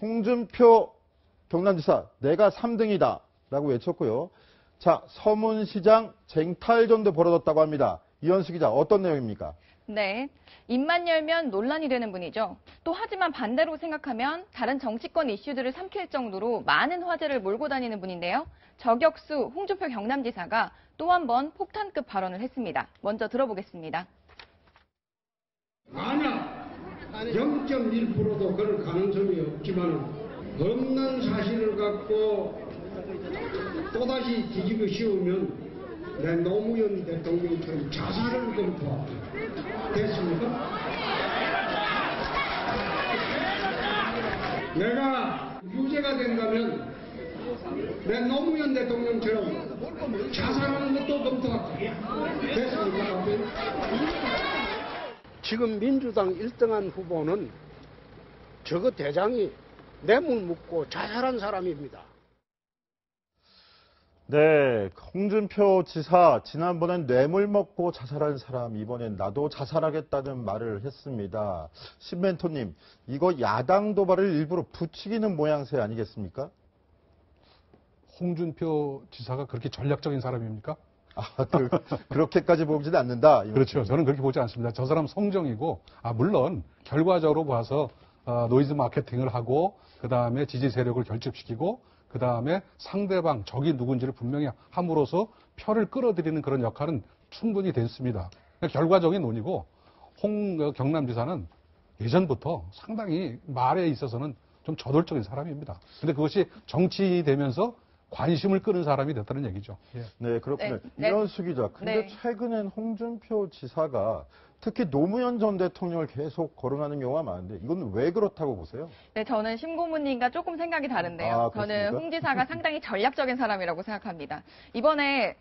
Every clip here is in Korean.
홍준표 경남지사 내가 3등이다 라고 외쳤고요. 자, 서문시장 쟁탈전도 벌어졌다고 합니다. 이현수 기자, 어떤 내용입니까? 네, 입만 열면 논란이 되는 분이죠. 또 하지만 반대로 생각하면 다른 정치권 이슈들을 삼킬 정도로 많은 화제를 몰고 다니는 분인데요. 저격수 홍준표 경남지사가 또 한 번 폭탄급 발언을 했습니다. 먼저 들어보겠습니다. 만약 0.1%도 그럴 가능성이 없지만 없는 사실을 갖고 또다시 뒤집어 씌우면 내 노무현 대통령처럼 자살을 검토하고 됐습니까? 내가 유죄가 된다면 내 노무현 대통령처럼 자살하는 것도 검토하고 됐습니까? 지금 민주당 1등한 후보는 저거 대장이 뇌물 묻고 자살한 사람입니다. 네, 홍준표 지사 지난번엔 뇌물 먹고 자살한 사람, 이번엔 나도 자살하겠다는 말을 했습니다. 신멘토님, 이거 야당 도발을 일부러 부추기는 모양새 아니겠습니까? 홍준표 지사가 그렇게 전략적인 사람입니까? 그렇게까지 보지는 않는다. 그렇죠. 저는 그렇게 보지 않습니다. 저 사람 성정이고, 물론 결과적으로 봐서 노이즈 마케팅을 하고, 그 다음에 지지 세력을 결집시키고, 그 다음에 상대방, 적이 누군지를 분명히 함으로써 표를 끌어들이는 그런 역할은 충분히 됐습니다. 결과적인 논의고, 홍 경남지사는 예전부터 상당히 말에 있어서는 좀 저돌적인 사람입니다. 근데 그것이 정치되면서 관심을 끄는 사람이 됐다는 얘기죠. 예. 네, 그렇군요. 네. 이현수 기자, 근데 네. 최근엔 홍준표 지사가 특히 노무현 전 대통령을 계속 거론하는 경우가 많은데 이건 왜 그렇다고 보세요? 네, 저는 신고문님과 조금 생각이 다른데요. 아, 저는 그렇습니까? 홍 지사가 상당히 전략적인 사람이라고 생각합니다. 이번에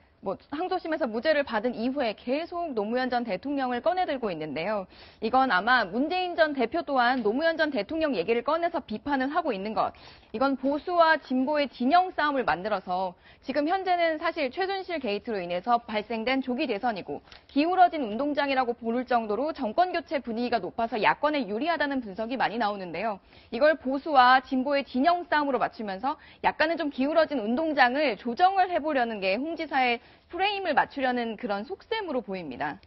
항소심에서 무죄를 받은 이후에 계속 노무현 전 대통령을 꺼내들고 있는데요. 이건 아마 문재인 전 대표 또한 노무현 전 대통령 얘기를 꺼내서 비판을 하고 있는 것. 이건 보수와 진보의 진영 싸움을 만들어서 지금 현재는 사실 최순실 게이트로 인해서 발생된 조기 대선이고 기울어진 운동장이라고 부를 정도로 정권 교체 분위기가 높아서 야권에 유리하다는 분석이 많이 나오는데요. 이걸 보수와 진보의 진영 싸움으로 맞추면서 약간은 좀 기울어진 운동장을 조정을 해보려는 게 홍 지사의 프레임을 맞추려는 그런 속셈으로 보입니다.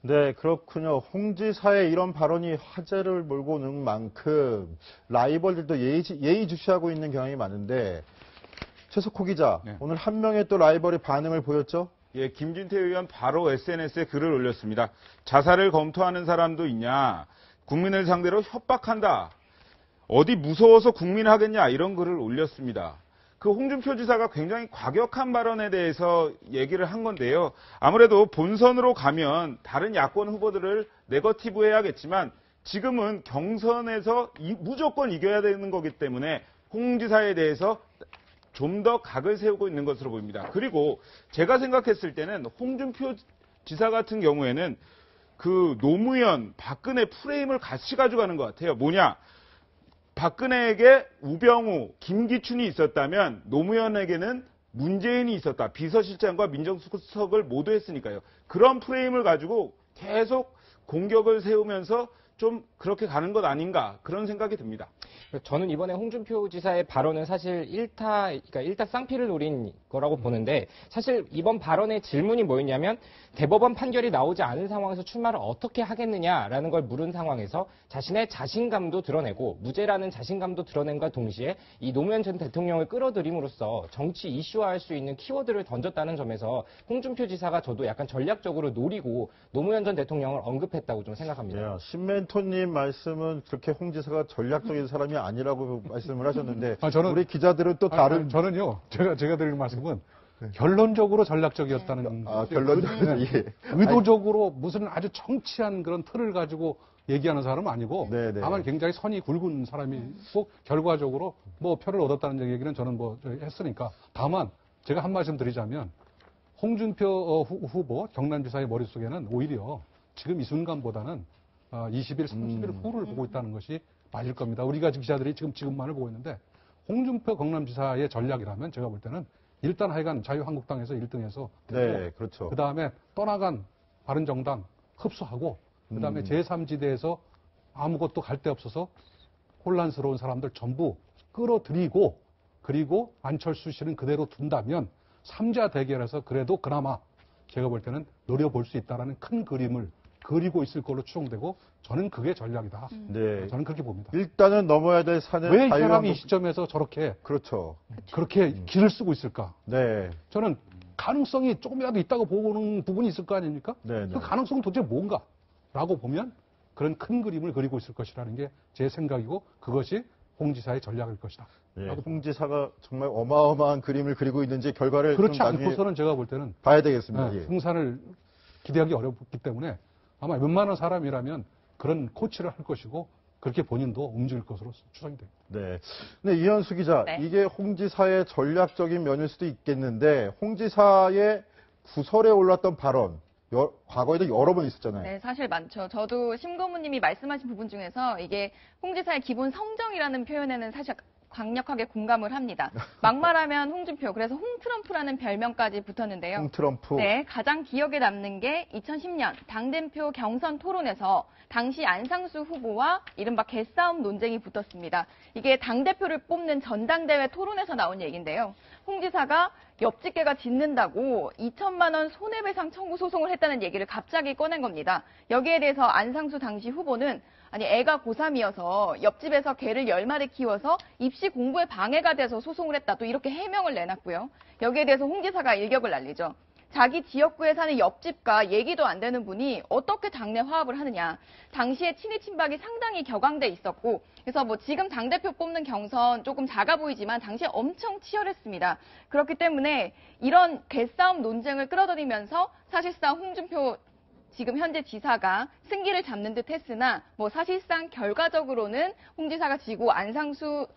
네, 그렇군요. 홍 지사의 이런 발언이 화제를 몰고 오는 만큼 라이벌들도 예의주시하고 있는 경향이 많은데 최석호 기자, 네. 오늘 한 명의 또 라이벌이 반응을 보였죠? 예, 김진태 의원 바로 SNS에 글을 올렸습니다. 자살을 검토하는 사람도 있냐? 국민을 상대로 협박한다. 어디 무서워서 국민 하겠냐? 이런 글을 올렸습니다. 그 홍준표 지사가 굉장히 과격한 발언에 대해서 얘기를 한 건데요. 아무래도 본선으로 가면 다른 야권 후보들을 네거티브 해야겠지만 지금은 경선에서 무조건 이겨야 되는 거기 때문에 홍 지사에 대해서 좀 더 각을 세우고 있는 것으로 보입니다. 그리고 제가 생각했을 때는 홍준표 지사 같은 경우에는 그 노무현, 박근혜 프레임을 같이 가져가는 것 같아요. 뭐냐? 박근혜에게 우병우, 김기춘이 있었다면 노무현에게는 문재인이 있었다. 비서실장과 민정수석을 모두 했으니까요. 그런 프레임을 가지고 계속 공격을 세우면서 좀 그렇게 가는 것 아닌가 그런 생각이 듭니다. 저는 이번에 홍준표 지사의 발언은 사실 그러니까 일타쌍피를 노린 거라고 보는데 사실 이번 발언의 질문이 뭐였냐면 대법원 판결이 나오지 않은 상황에서 출마를 어떻게 하겠느냐라는 걸 물은 상황에서 자신의 자신감도 드러내고 무죄라는 자신감도 드러낸과 동시에 이 노무현 전 대통령을 끌어들임으로써 정치 이슈화할 수 있는 키워드를 던졌다는 점에서 홍준표 지사가 저도 약간 전략적으로 노리고 노무현 전 대통령을 언급했다고 좀 생각합니다. 네, 신멘토님 말씀은 그렇게 홍 지사가 전략적인 사람이 아니라고 말씀을 하셨는데 우리 기자들은 또 다른 저는요. 제가 드리는 말씀은 결론적으로 전략적이었다는 결론적으로 예. 의도적으로 무슨 아주 정치한 그런 틀을 가지고 얘기하는 사람은 아니고 네네. 다만 굉장히 선이 굵은 사람이고 결과적으로 뭐 표를 얻었다는 얘기는 저는 했으니까 다만 제가 한 말씀 드리자면 홍준표 후보 경남지사의 머릿속에는 오히려 지금 이 순간보다는 20일, 30일 후를 보고 있다는 것이 맞을 겁니다. 우리가 기자들이 지금만을 보고 있는데 홍준표 경남지사의 전략이라면 제가 볼 때는 일단 하여간 자유한국당에서 1등해서 네, 그렇죠. 그 다음에 떠나간 바른정당 흡수하고 그 다음에 제3지대에서 아무것도 갈 데 없어서 혼란스러운 사람들 전부 끌어들이고 그리고 안철수 씨는 그대로 둔다면 3자 대결에서 그래도 그나마 제가 볼 때는 노려볼 수 있다는 큰 그림을 그리고 있을 걸로 추정되고 저는 그게 전략이다. 네. 저는 그렇게 봅니다. 일단은 넘어야 될 산을 왜 이 사람이 이 자유한국 시점에서 저렇게 그렇죠. 그렇게 길을 쓰고 있을까? 네. 저는 가능성이 조금이라도 있다고 보는 부분이 있을 거 아닙니까? 네, 네. 그 가능성은 도대체 뭔가? 라고 보면 그런 큰 그림을 그리고 있을 것이라는 게 제 생각이고 그것이 홍 지사의 전략일 것이다. 네. 홍 지사가 정말 어마어마한 그림을 그리고 있는지 결과를 그렇지 좀 나중에 않고서는 제가 볼 때는 봐야 되겠습니다. 예. 승산을 기대하기 어렵기 때문에 아마 웬만한 사람이라면 그런 코치를 할 것이고 그렇게 본인도 움직일 것으로 추정이 됩니다. 네. 근데 이현수 기자, 네. 이게 홍 지사의 전략적인 면일 수도 있겠는데, 홍 지사의 구설에 올랐던 발언, 과거에도 여러 번 있었잖아요. 네, 사실 많죠. 저도 심고모님이 말씀하신 부분 중에서 이게 홍 지사의 기본 성정이라는 표현에는 사실 강력하게 공감을 합니다. 막말하면 홍준표, 그래서 홍트럼프라는 별명까지 붙었는데요. 홍 트럼프. 네, 가장 기억에 남는 게 2010년 당대표 경선 토론에서 당시 안상수 후보와 이른바 개싸움 논쟁이 붙었습니다. 이게 당대표를 뽑는 전당대회 토론에서 나온 얘기인데요. 홍 지사가 옆집게가 짖는다고 2천만 원 손해배상 청구 소송을 했다는 얘기를 갑자기 꺼낸 겁니다. 여기에 대해서 안상수 당시 후보는 아니 애가 고3이어서 옆집에서 개를 10마리 키워서 입시 공부에 방해가 돼서 소송을 했다. 또 이렇게 해명을 내놨고요. 여기에 대해서 홍 지사가 일격을 날리죠. 자기 지역구에 사는 옆집과 얘기도 안 되는 분이 어떻게 당내 화합을 하느냐. 당시에 친이 친박이 상당히 격앙돼 있었고 그래서 뭐 지금 당대표 뽑는 경선 조금 작아 보이지만 당시에 엄청 치열했습니다. 그렇기 때문에 이런 개싸움 논쟁을 끌어들이면서 사실상 홍준표 지금 현재 지사가 승기를 잡는 듯 했으나 뭐 사실상 결과적으로는 홍 지사가 지고 안상수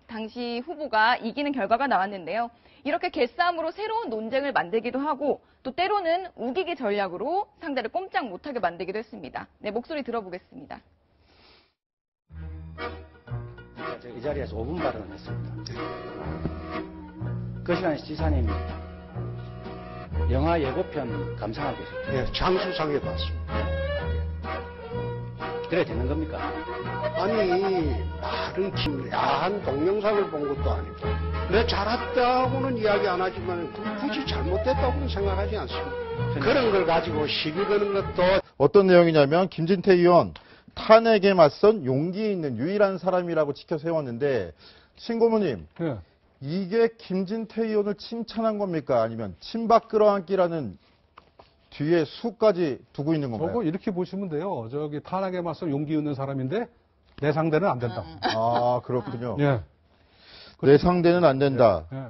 당시 후보가 이기는 결과가 나왔는데요. 이렇게 개싸움으로 새로운 논쟁을 만들기도 하고 또 때로는 우기기 전략으로 상대를 꼼짝 못하게 만들기도 했습니다. 네, 목소리 들어보겠습니다. 제가 이 자리에서 5분 발언을 했습니다. 그 시간에 지사님이 영화 예고편 감상하고 계셨죠. 예, 장수상에 봤습니다. 그래 되는 겁니까? 아니, 말은 야한 동영상을 본 것도 아니고, 내 잘했다고는 이야기 안 하지만, 굳이 잘못됐다고는 생각하지 않습니다. 그런 걸 가지고 시비 거는 것도. 어떤 내용이냐면, 김진태 의원, 탄핵에 맞선 용기 있는 유일한 사람이라고 지켜 세웠는데, 신고모님, 예. 이게 김진태 의원을 칭찬한 겁니까? 아니면 친박 끌어안기라는 뒤에 수까지 두고 있는 건가요? 저거 이렇게 보시면 돼요. 저기 탄핵에 맞서 용기 있는 사람인데 내 상대는 안 된다. 아, 그렇군요. 예. 내 상대는 안 된다. 예.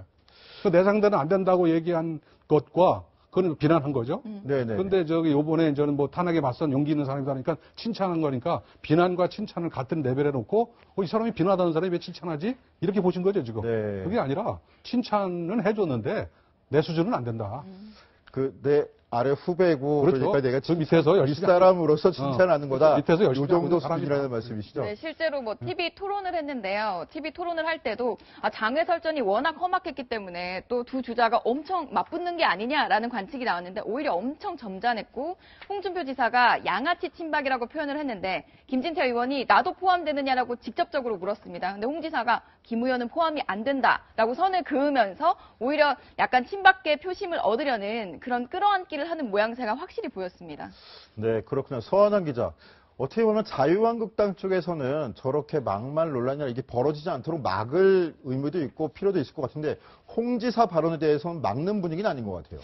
그 내 상대는 안 된다고 얘기한 것과 그건 비난한 거죠. 네네. 그런데 저기 요번에 저는 뭐 탄핵에 맞선 용기 있는 사람이다 하니까 칭찬한 거니까 비난과 칭찬을 같은 레벨에 놓고 이 사람이 비난하는 사람이 왜 칭찬하지? 이렇게 보신 거죠, 지금. 네. 그게 아니라 칭찬은 해줬는데 내 수준은 안 된다. 내 아래 후배고, 그렇죠. 그러니까 내가 그 밑에서 열심히 윗사람으로서 칭찬하는 거다. 밑에서 열심히 이 정도 하고 있는 사람이다. 수준이라는 말씀이시죠? 네, 실제로 뭐 TV 토론을 했는데요. TV 토론을 할 때도 장외 설전이 워낙 험악했기 때문에 또 두 주자가 엄청 맞붙는 게 아니냐라는 관측이 나왔는데 오히려 엄청 점잖했고 홍준표 지사가 양아치 친박이라고 표현을 했는데 김진태 의원이 나도 포함되느냐라고 직접적으로 물었습니다. 근데 홍 지사가 김 의원은 포함이 안 된다라고 선을 그으면서 오히려 약간 친박계 표심을 얻으려는 그런 끌어안기를 하는 모양새가 확실히 보였습니다. 네, 그렇군요. 서한원 기자. 어떻게 보면 자유한국당 쪽에서는 저렇게 막말 논란이 이게 벌어지지 않도록 막을 의무도 있고 필요도 있을 것 같은데 홍 지사 발언에 대해서는 막는 분위기는 아닌 것 같아요.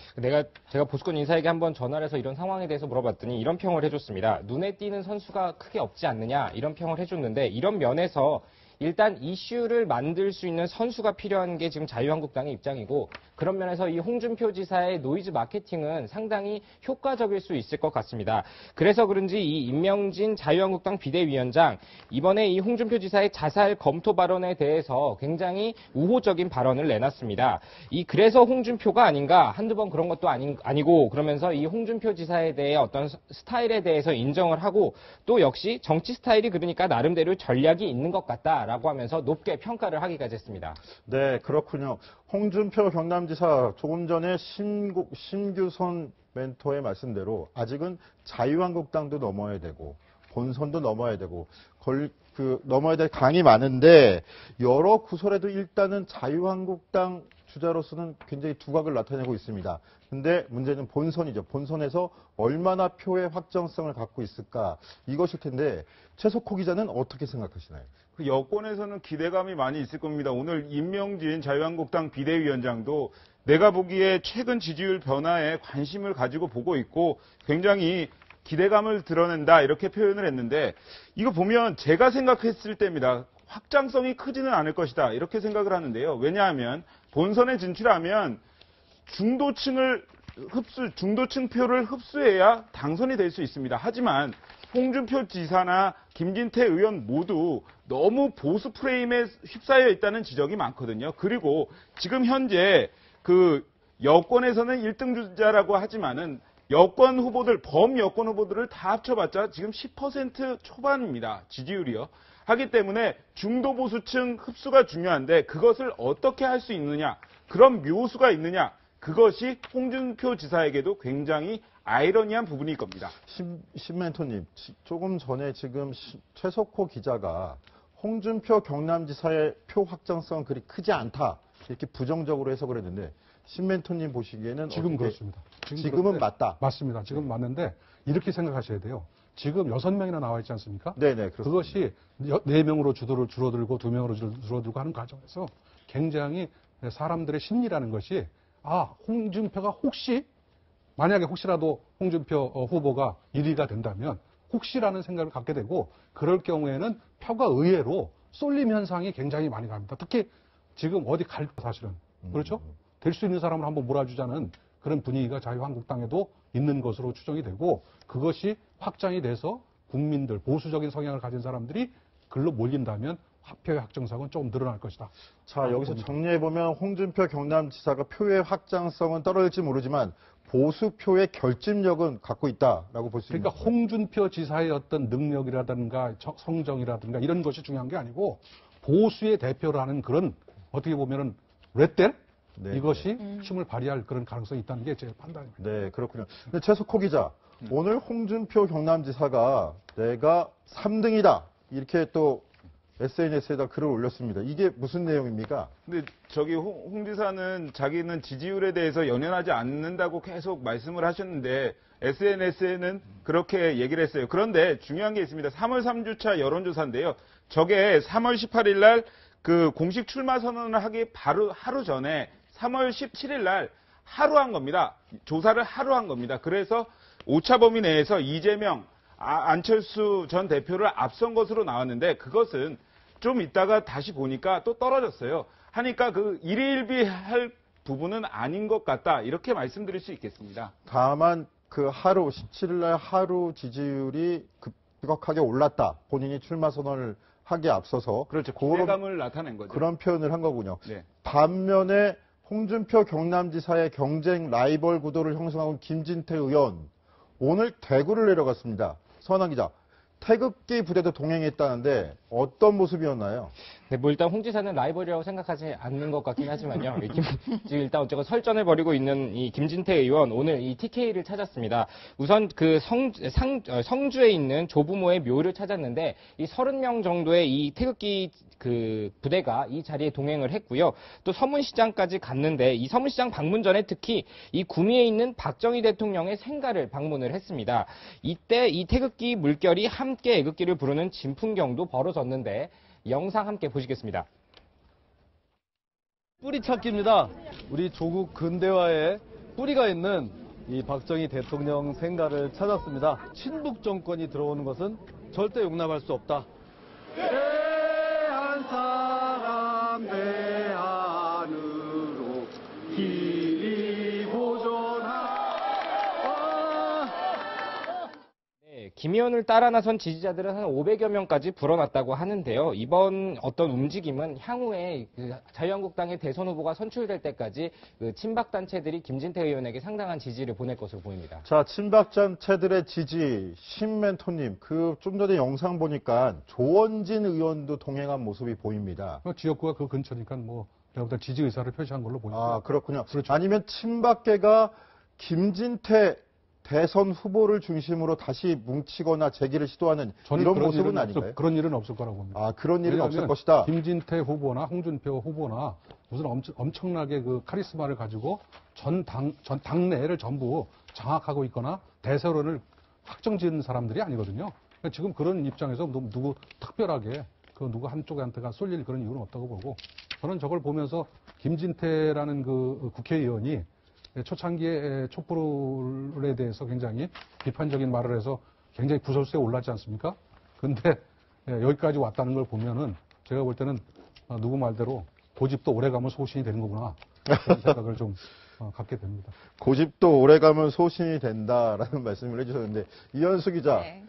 제가 보수권 인사에게 한번 전화를 해서 이런 상황에 대해서 물어봤더니 이런 평을 해줬습니다. 눈에 띄는 선수가 크게 없지 않느냐 이런 평을 해줬는데 이런 면에서 일단 이슈를 만들 수 있는 선수가 필요한 게 지금 자유한국당의 입장이고 그런 면에서 이 홍준표 지사의 노이즈 마케팅은 상당히 효과적일 수 있을 것 같습니다. 그래서 그런지 이 임명진 자유한국당 비대위원장 이번에 이 홍준표 지사의 자살 검토 발언에 대해서 굉장히 우호적인 발언을 내놨습니다. 그래서 홍준표가 아닌가 한두 번 그런 것도 아니고 그러면서 이 홍준표 지사에 대해 어떤 스타일에 대해서 인정을 하고 또 역시 정치 스타일이 그러니까 나름대로 전략이 있는 것 같다. 라고 하면서 높게 평가를 하기까지 했습니다. 네, 그렇군요. 홍준표 경남지사 조금 전에 심규선 멘토의 말씀대로 아직은 자유한국당도 넘어야 되고 본선도 넘어야 되고 넘어야 될 강이 많은데 여러 구설에도 일단은 자유한국당 주자로서는 굉장히 두각을 나타내고 있습니다. 근데 문제는 본선이죠. 본선에서 얼마나 표의 확정성을 갖고 있을까 이것일 텐데 최석호 기자는 어떻게 생각하시나요? 그 여권에서는 기대감이 많이 있을 겁니다. 오늘 임명진 자유한국당 비대위원장도 내가 보기에 최근 지지율 변화에 관심을 가지고 보고 있고 굉장히 기대감을 드러낸다 이렇게 표현을 했는데 이거 보면 제가 생각했을 때입니다. 확장성이 크지는 않을 것이다 이렇게 생각을 하는데요. 왜냐하면 본선에 진출하면 중도층 표를 흡수해야 당선이 될 수 있습니다. 하지만 홍준표 지사나 김진태 의원 모두 너무 보수 프레임에 휩싸여 있다는 지적이 많거든요. 그리고 지금 현재 그 여권에서는 1등 주자라고 하지만은 여권 후보들, 범여권 후보들을 다 합쳐봤자 지금 10% 초반입니다. 지지율이요. 하기 때문에 중도 보수층 흡수가 중요한데 그것을 어떻게 할 수 있느냐, 그런 묘수가 있느냐, 그것이 홍준표 지사에게도 굉장히 아이러니한 부분일 겁니다. 신멘토님, 조금 전에 지금 최석호 기자가 홍준표 경남지사의 표 확장성은 그리 크지 않다 이렇게 부정적으로 해석을 했는데 신멘토님 보시기에는 지금 어떻게, 그렇습니다. 지금은 그런데 맞다. 맞습니다. 지금 맞는데 이렇게 생각하셔야 돼요. 지금 6명이나 나와 있지 않습니까? 네네, 그렇습니다. 그것이 4명으로 줄어들고 2명으로 줄어들고 하는 과정에서 굉장히 사람들의 심리라는 것이 홍준표가 만약에 혹시라도 홍준표 후보가 1위가 된다면 혹시라는 생각을 갖게 되고 그럴 경우에는 표가 의외로 쏠림 현상이 굉장히 많이 갑니다. 특히 지금 어디 갈까 사실은. 그렇죠? 될 수 있는 사람을 한번 몰아주자는 그런 분위기가 자유한국당에도 있는 것으로 추정이 되고 그것이 확장이 돼서 국민들, 보수적인 성향을 가진 사람들이 글로 몰린다면 표의 확정성은 조금 늘어날 것이다. 자, 여기서 정리해보면 홍준표 경남지사가 표의 확장성은 떨어질지 모르지만 보수표의 결집력은 갖고 있다라고 볼 수 있습니다. 그러니까 홍준표 지사의 어떤 능력이라든가 성정이라든가 이런 것이 중요한 게 아니고 보수의 대표라는 그런 어떻게 보면은 레벨 네, 이것이 힘을 발휘할 그런 가능성이 있다는 게 제 판단입니다. 네, 그렇군요. 근데 최석호 기자, 오늘 홍준표 경남지사가 내가 3등이다 이렇게 또 SNS에다 글을 올렸습니다. 이게 무슨 내용입니까? 근데 저기 홍 지사는 자기는 지지율에 대해서 연연하지 않는다고 계속 말씀을 하셨는데 SNS에는 그렇게 얘기를 했어요. 그런데 중요한 게 있습니다. 3월 3주차 여론조사인데요. 저게 3월 18일 날 그 공식 출마 선언을 하기 바로 하루 전에 3월 17일 날 하루 한 겁니다. 조사를 하루 한 겁니다. 그래서 오차 범위 내에서 이재명, 안철수 전 대표를 앞선 것으로 나왔는데 그것은 좀 있다가 다시 보니까 또 떨어졌어요. 하니까 그 일희일비할 부분은 아닌 것 같다. 이렇게 말씀드릴 수 있겠습니다. 다만 그 하루 17일날 하루 지지율이 급격하게 올랐다. 본인이 출마 선언을 하기에 앞서서 그렇죠. 기대감을 나타낸 거죠. 그런 표현을 한 거군요. 네. 반면에 홍준표 경남지사의 경쟁 라이벌 구도를 형성하고 있는 김진태 의원 오늘 대구를 내려갔습니다. 서한환 기자. 태극기 부대도 동행했다는데 어떤 모습이었나요? 네, 뭐 일단 홍 지사는 라이벌이라고 생각하지 않는 것 같긴 하지만요. 지금 일단 어쨌건 설전을 벌이고 있는 이 김진태 의원 오늘 이 TK를 찾았습니다. 우선 그 성주에 있는 조부모의 묘를 찾았는데 이 30명 정도의 이 태극기 그 부대가 이 자리에 동행을 했고요. 또 서문시장까지 갔는데 이 서문시장 방문 전에 특히 이 구미에 있는 박정희 대통령의 생가를 방문을 했습니다. 이때 이 태극기 물결이 함께 애극기를 부르는 진풍경도 벌어졌는데 영상 함께 보시겠습니다. 뿌리 찾기입니다. 우리 조국 근대화에 뿌리가 있는 이 박정희 대통령 생가를 찾았습니다. 친북 정권이 들어오는 것은 절대 용납할 수 없다. 대한 사람 대안으로 길이 보존하. 김 의원을 따라 나선 지지자들은 한 500여 명까지 불어났다고 하는데요. 이번 어떤 움직임은 향후에 그 자유한국당의 대선 후보가 선출될 때까지 그 친박단체들이 김진태 의원에게 상당한 지지를 보낼 것으로 보입니다. 자, 친박단체들의 지지, 신멘토님, 그 좀 전에 영상 보니까 조원진 의원도 동행한 모습이 보입니다. 지역구가 그 근처니까 뭐 내가 볼 때 지지 의사를 표시한 걸로 보입니다. 아, 그렇군요. 그렇죠. 아니면 친박계가 김진태 대선 후보를 중심으로 다시 뭉치거나 재기를 시도하는 저는 이런 그런 모습은 일은 아닌가요? 그런 일은 없을 거라고 봅니다. 아, 그런 일은 없을 왜냐하면 것이다. 김진태 후보나 홍준표 후보나 무슨 엄청나게 그 카리스마를 가지고 당내를 전부 장악하고 있거나 대세론을 확정지은 사람들이 아니거든요. 그러니까 지금 그런 입장에서 누구 특별하게 그 누구 한쪽한테가 쏠릴 그런 이유는 없다고 보고, 저는 저걸 보면서 김진태라는 그 국회의원이 초창기에 촛불에 대해서 굉장히 비판적인 말을 해서 굉장히 구설수에 올랐지 않습니까? 근데 여기까지 왔다는 걸 보면은 제가 볼 때는 누구 말대로 고집도 오래 가면 소신이 되는 거구나, 그런 생각을 좀 갖게 됩니다. 고집도 오래 가면 소신이 된다라는 말씀을 해주셨는데, 이현수 기자, 네.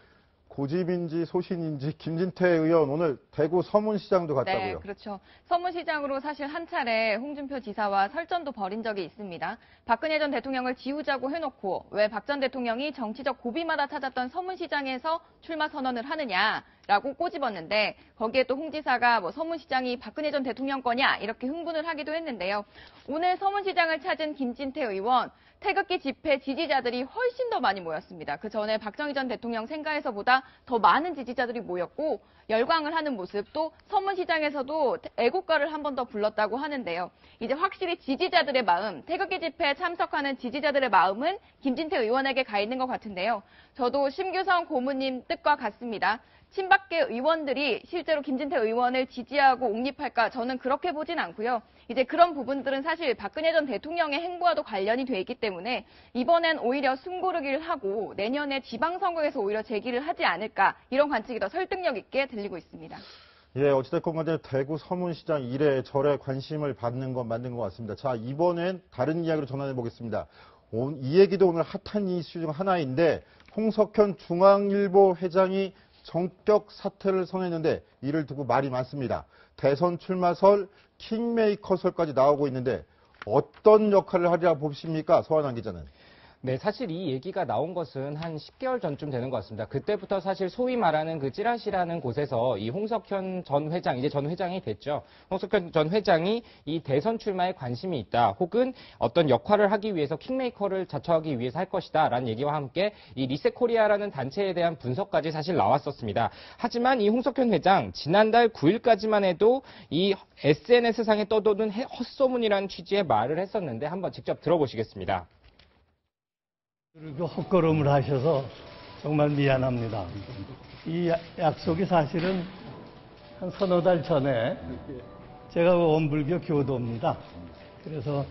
고집인지 소신인지 김진태 의원 오늘 대구 서문시장도 갔다고요. 네, 그렇죠. 서문시장으로 사실 한 차례 홍준표 지사와 설전도 벌인 적이 있습니다. 박근혜 전 대통령을 지우자고 해놓고 왜 박 전 대통령이 정치적 고비마다 찾았던 서문시장에서 출마 선언을 하느냐라고 꼬집었는데, 거기에 또 홍 지사가 뭐 서문시장이 박근혜 전 대통령 거냐 이렇게 흥분을 하기도 했는데요. 오늘 서문시장을 찾은 김진태 의원, 태극기 집회 지지자들이 훨씬 더 많이 모였습니다. 그 전에 박정희 전 대통령 생가에서보다 더 많은 지지자들이 모였고 열광을 하는 모습도 서문시장에서도 애국가를 한 번 더 불렀다고 하는데요. 이제 확실히 지지자들의 마음, 태극기 집회에 참석하는 지지자들의 마음은 김진태 의원에게 가 있는 것 같은데요. 저도 심규성 고문님 뜻과 같습니다. 친박계 의원들이 실제로 김진태 의원을 지지하고 옹립할까, 저는 그렇게 보진 않고요. 이제 그런 부분들은 사실 박근혜 전 대통령의 행보와도 관련이 돼 있기 때문에 이번엔 오히려 숨고르기를 하고 내년에 지방선거에서 오히려 재기를 하지 않을까, 이런 관측이 더 설득력 있게 들리고 있습니다. 예, 어찌됐건 간에 대구 서문시장 이래저래 관심을 받는 건 맞는 것 같습니다. 자, 이번엔 다른 이야기로 전환해 보겠습니다. 이 얘기도 오늘 핫한 이슈 중 하나인데, 홍석현 중앙일보 회장이 전격 사퇴를 선언했는데 이를 두고 말이 많습니다. 대선 출마설, 킹메이커설까지 나오고 있는데 어떤 역할을 하리라 보십니까? 서한환 기자는. 네, 사실 이 얘기가 나온 것은 한 10개월 전쯤 되는 것 같습니다. 그때부터 사실 소위 말하는 그 찌라시라는 곳에서 이 홍석현 전 회장, 이제 전 회장이 됐죠. 홍석현 전 회장이 이 대선 출마에 관심이 있다, 혹은 어떤 역할을 하기 위해서 킹메이커를 자처하기 위해서 할 것이다 라는 얘기와 함께 이 리셋코리아라는 단체에 대한 분석까지 사실 나왔었습니다. 하지만 이 홍석현 회장, 지난달 9일까지만 해도 이 SNS상에 떠도는 헛소문이라는 취지의 말을 했었는데 한번 직접 들어보시겠습니다. 그리고 헛걸음을 하셔서 정말 미안합니다. 이 약속이 사실은 한 서너 달 전에 제가 원불교 교도입니다. 그래서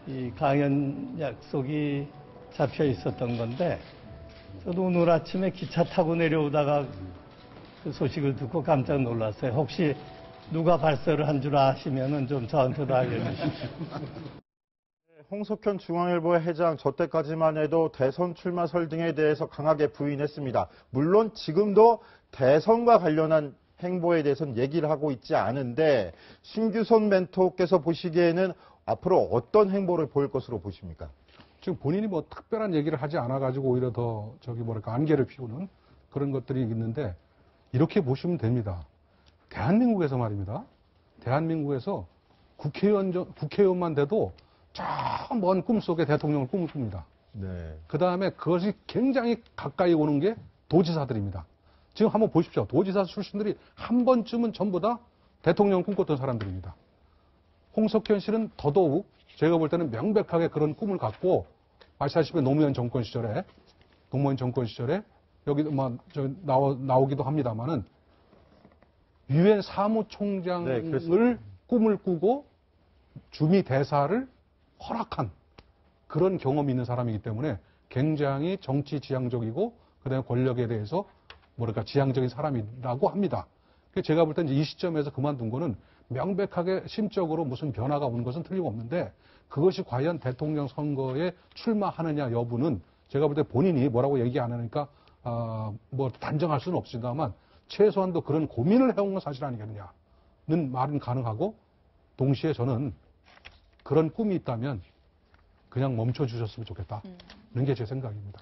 이 강연 약속이 잡혀 있었던 건데, 저도 오늘 아침에 기차 타고 내려오다가 그 소식을 듣고 깜짝 놀랐어요. 혹시 누가 발설을 한 줄 아시면은 좀 저한테도 알려주십시오. 홍석현 중앙일보 회장, 저 때까지만 해도 대선 출마설 등에 대해서 강하게 부인했습니다. 물론 지금도 대선과 관련한 행보에 대해서는 얘기를 하고 있지 않은데, 신규선 멘토께서 보시기에는 앞으로 어떤 행보를 보일 것으로 보십니까? 지금 본인이 뭐 특별한 얘기를 하지 않아가지고 오히려 더 안개를 피우는 그런 것들이 있는데, 이렇게 보시면 됩니다. 대한민국에서 말입니다. 대한민국에서 국회의원만 돼도 저 먼 꿈속에 대통령을 꿈을 꿉니다. 네. 그 다음에 그것이 굉장히 가까이 오는 게 도지사들입니다. 지금 한번 보십시오. 도지사 출신들이 한 번쯤은 전부 다 대통령을 꿈꿨던 사람들입니다. 홍석현 씨는 더더욱 제가 볼 때는 명백하게 그런 꿈을 갖고, 아시다시피 노무현 정권 시절에 여기 나오기도 합니다만은 유엔 사무총장을 네, 꿈을 꾸고 주미 대사를 허락한 그런 경험이 있는 사람이기 때문에 굉장히 정치 지향적이고, 그다음에 권력에 대해서 지향적인 사람이라고 합니다. 제가 볼 때 이 시점에서 그만둔 거는 명백하게 심적으로 무슨 변화가 오는 것은 틀림없는데, 그것이 과연 대통령 선거에 출마하느냐 여부는 제가 볼 때 본인이 뭐라고 얘기 안 하니까 단정할 수는 없습니다만, 최소한도 그런 고민을 해온 건 사실 아니겠느냐는 말은 가능하고, 동시에 저는 그런 꿈이 있다면 그냥 멈춰주셨으면 좋겠다는 게 제 생각입니다.